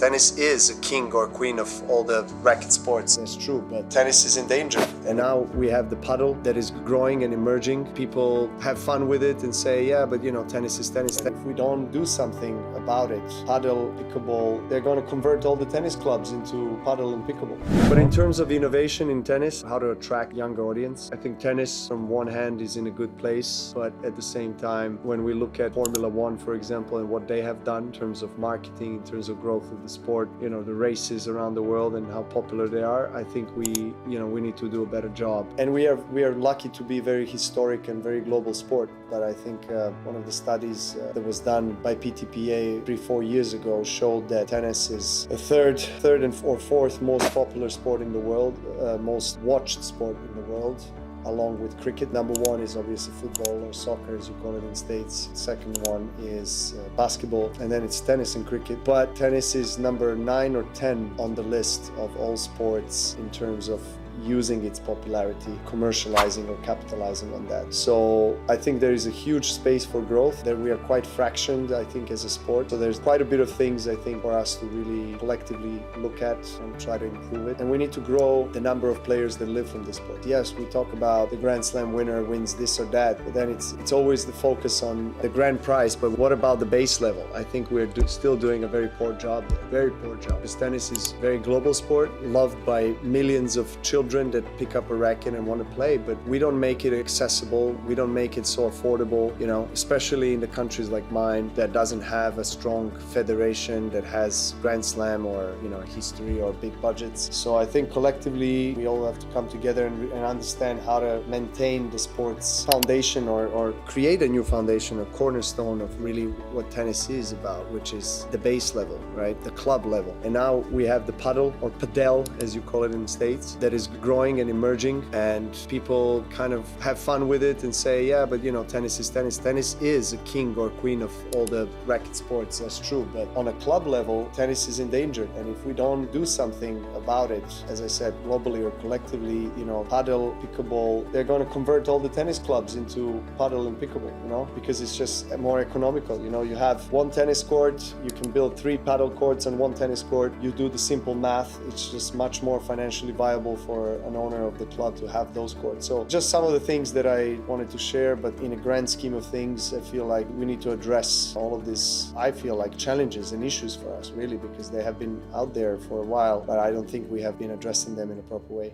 Tennis is a king or queen of all the racket sports. That's true, but Tennis is in danger. and now we have the paddle that is growing and emerging. People have fun with it and say, yeah, but tennis is tennis. If we don't do something about it, paddle, pickleball, they're going to convert all the tennis clubs into paddle and pickleball. But in terms of innovation in tennis, how to attract younger audience, I think tennis on one hand is in a good place, but at the same time, when we look at Formula One, for example, and what they have done in terms of marketing, in terms of growth of the sport, the races around the world and how popular they are, I think we need to do a better job. And we are lucky to be a very historic and very global sport. But I think one of the studies that was done by PTPA 3-4 years ago showed that tennis is the third or fourth most popular sport in the world, most watched sport in the world, along with cricket. Number one is obviously football or soccer, as you call it in the States. Second one is basketball, and then it's tennis and cricket. But tennis is number 9 or 10 on the list of all sports in terms of using its popularity, commercializing or capitalizing on that. So I think there is a huge space for growth, that we are quite fractioned, I think, as a sport. So there's quite a bit of things, I think, for us to really collectively look at and try to improve it. And we need to grow the number of players that live from this sport. Yes, we talk about the Grand Slam winner wins this or that, but then it's always the focus on the grand prize. But what about the base level? I think we're still doing a very poor job there, very poor job. Because tennis is a very global sport, loved by millions of children that pick up a racket and want to play, but we don't make it accessible. We don't make it so affordable, especially in the countries like mine that doesn't have a strong federation that has Grand Slam or, history or big budgets. So I think collectively we all have to come together and understand how to maintain the sport's foundation or create a new foundation, a cornerstone of really what tennis is about, which is the base level, right? The club level. And now we have the paddle or padel, as you call it in the States, that is growing and emerging, and people kind of have fun with it and say, yeah, but tennis is tennis. Tennis is a king or queen of all the racket sports. That's true, but on a club level, tennis is in danger. And if we don't do something about it, as I said, globally or collectively, paddle, pickleball, they're going to convert all the tennis clubs into paddle and pickleball, because it's just more economical. You have one tennis court, you can build 3 paddle courts on one tennis court. You do the simple math, it's just much more financially viable for an owner of the club to have those courts. So just some of the things that I wanted to share, but in a grand scheme of things, I feel like we need to address all of this, I feel like, challenges and issues for us, really, because they have been out there for a while, but I don't think we have been addressing them in a proper way.